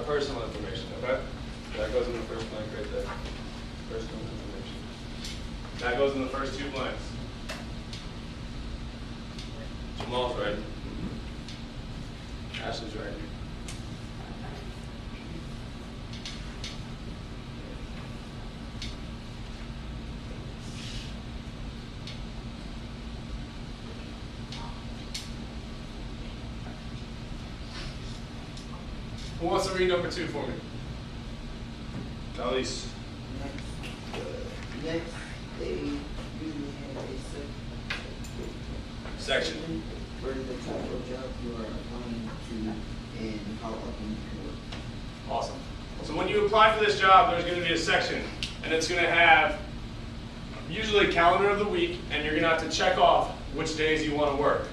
personal information, okay? That goes in the first blank right there. Personal information. That goes in the first two blanks. Jamal's writing. Ashley's writing. Who wants to read number 2 for me? Alice. Next, they usually have a Section. for the type of job you are applying to and how often you can work. Awesome. So when you apply for this job, there's going to be a section, and it's going to have usually a calendar of the week, and you're going to have to check off which days you want to work.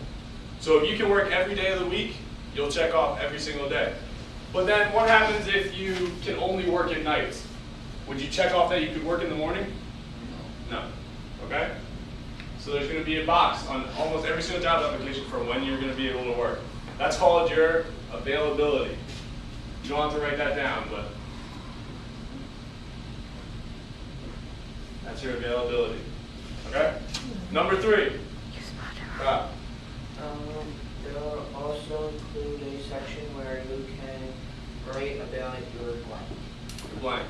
So if you can work every day of the week, you'll check off every single day. But then what happens if you can only work at nights? Would you check off that you could work in the morning? No. Okay? So there's going to be a box on almost every single job application for when you're going to be able to work. That's called your availability. You don't have to write that down, but that's your availability. Okay? Number 3. Rob. They'll also include a section where you can write about your blank. Your blank.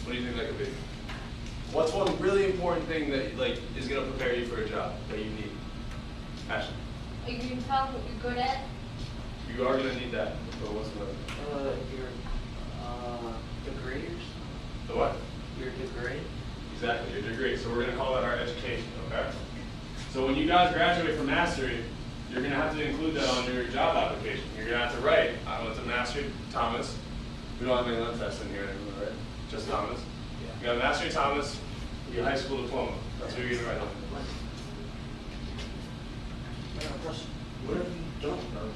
What do you think that could be? What's one really important thing that is going to prepare you for a job that you need? Ashley. Are you going to tell what you're good at? You are going to need that. But what's the Your degree or something. The what? Your degree. Exactly, your degree. So we're going to call that our education, okay? So when you guys graduate from mastery, you're going to have to include that on your job application. You're going to have to write, I went to mastery Thomas. We don't have any Thomfest in here anymore, right? Just Thomas. Yeah. You got a mastery Thomas, your high school diploma. That's what you're going to write on. What if you don't graduate?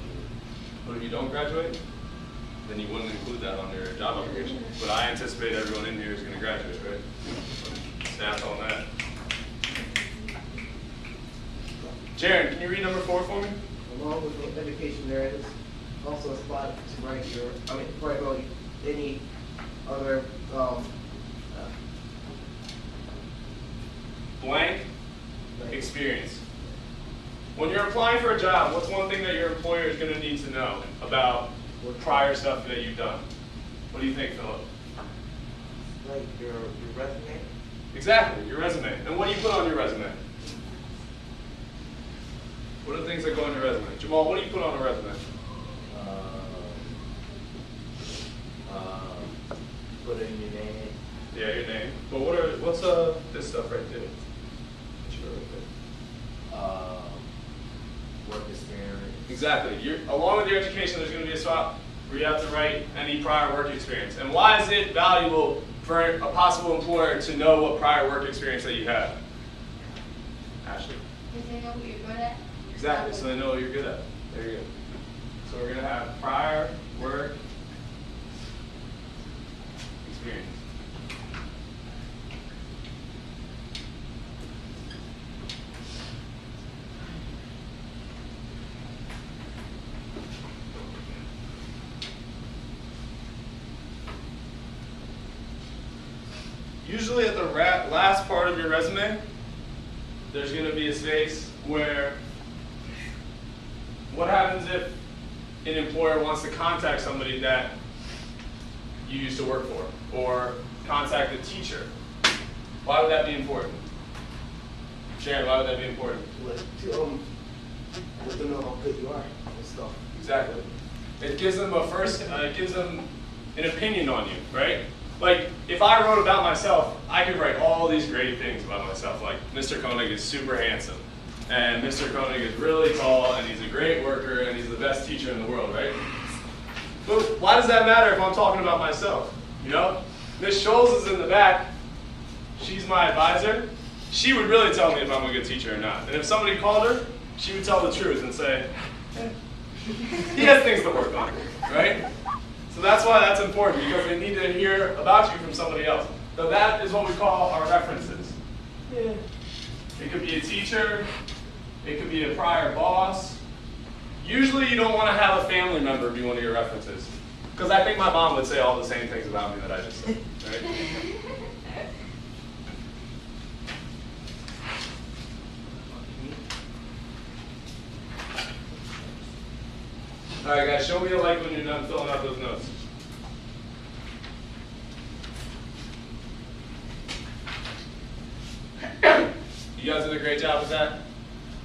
But if you don't graduate, then you wouldn't include that on your job application. But I anticipate everyone in here is going to graduate, right? Snap on that. Jaron, can you read number 4 for me? Along with the education, there is also a spot to write your, write about any other, Blank experience. When you're applying for a job, what's one thing that your employer is going to need to know about prior stuff that you've done? What do you think, Philip? Like your resume. Exactly, your resume. And what do you put on your resume? What are the things that go on your resume? Jamal, what do you put on a resume? Put in your name. Yeah, your name. But what's this stuff right there? Work experience. Exactly. Along with your education, there's going to be a spot where you have to write any prior work experience. And why is it valuable for a possible employer to know what prior work experience that you have? Ashley. Because they know what you're good at? Exactly, so they know what you're good at. There you go. So we're going to have prior work experience. Usually at the last part of your resume, there's going to be a space where what happens if an employer wants to contact somebody that you used to work for, or contact a teacher? Why would that be important? Sharon, why would that be important? let them know how good you are and stuff. Exactly. It gives them it gives them an opinion on you, right? Like, if I wrote about myself, I could write all these great things about myself, like Mr. Koenig is super handsome, and Mr. Koenig is really tall, and he's a great worker, and he's the best teacher in the world, right? But why does that matter if I'm talking about myself? You know? Miss Scholes is in the back. She's my advisor. She would really tell me if I'm a good teacher or not. And if somebody called her, she would tell the truth and say, he has things to work on, right? So that's why that's important, because they need to hear about you from somebody else. So that is what we call our references. It could be a teacher, it could be a prior boss. Usually you don't want to have a family member be one of your references. Because I think my mom would say all the same things about me that I just said, right? All right, guys, show me a like when you're done filling out those notes. You guys did a great job with that.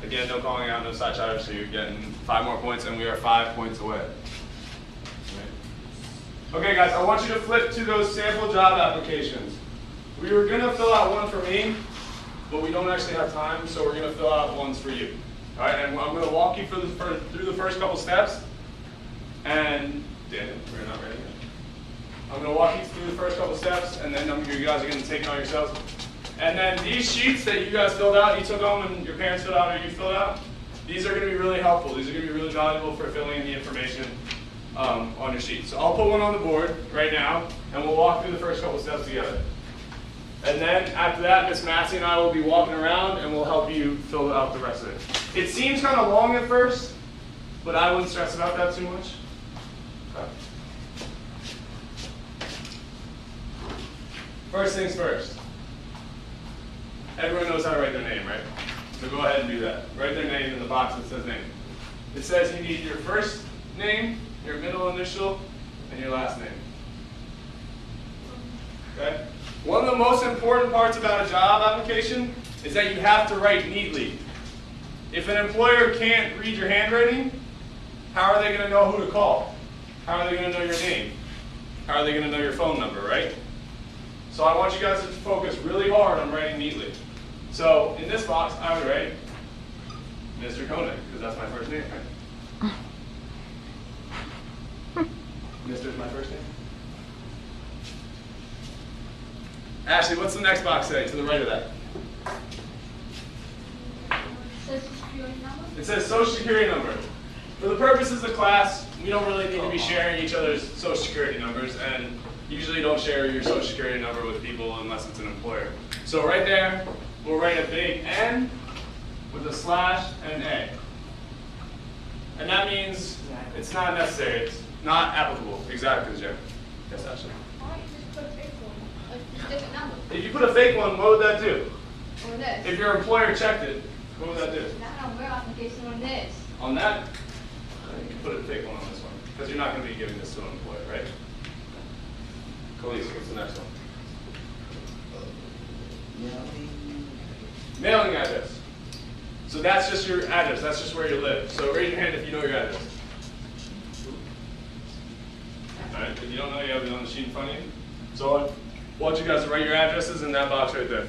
Again, no calling out, no side chatter, so you're getting 5 more points, and we are 5 points away. Okay, guys, I want you to flip to those sample job applications. We were going to fill out one for me, but we don't actually have time, so we're going to fill out ones for you. All right, and I'm going to walk you through the first couple steps. And Daniel, we're not ready yet. I'm going to walk you through the first couple steps, and then you guys are going to take it on yourselves. And then these sheets that you guys filled out, you took home and your parents filled out or you filled out, these are going to be really helpful. These are going to be really valuable for filling in the information on your sheet. So I'll put one on the board right now, and we'll walk through the first couple steps together. And then after that, Miss Massey and I will be walking around, and we'll help you fill out the rest of it. It seems kind of long at first, but I wouldn't stress about that too much. Okay. First things first. Everyone knows how to write their name, right? So go ahead and do that. Write their name in the box that says name. It says you need your first name, your middle initial, and your last name. Okay? One of the most important parts about a job application is that you have to write neatly. If an employer can't read your handwriting, how are they going to know who to call? How are they going to know your name? How are they going to know your phone number, right? So I want you guys to focus really hard on writing neatly. So in this box, I would write Mr. Koenig, because that's my first name, right? Mr. is my first name. Ashley, what's the next box say to the right of that? Social security number? It says Social Security number. For the purposes of class, we don't really need to be sharing each other's Social Security numbers, and usually don't share your Social Security number with people unless it's an employer. So right there, we'll write a big N with a slash and an A. And that means it's not necessary, it's not applicable. Exactly, Jim. Yes, Ashley. Why don't you just put a fake one? A different number? If you put a fake one, what would that do? Or this? If your employer checked it, what would that do? Not on your application, on this. On that, you can put a fake one on this one, because you're not going to be giving this to an employer, right? Khalees, what's the next one? Mailing address. So that's just your address, that's just where you live. So raise your hand if you know your address. All right, if you don't know, you have it on the sheet in front of you. So I want you guys to write your addresses in that box right there.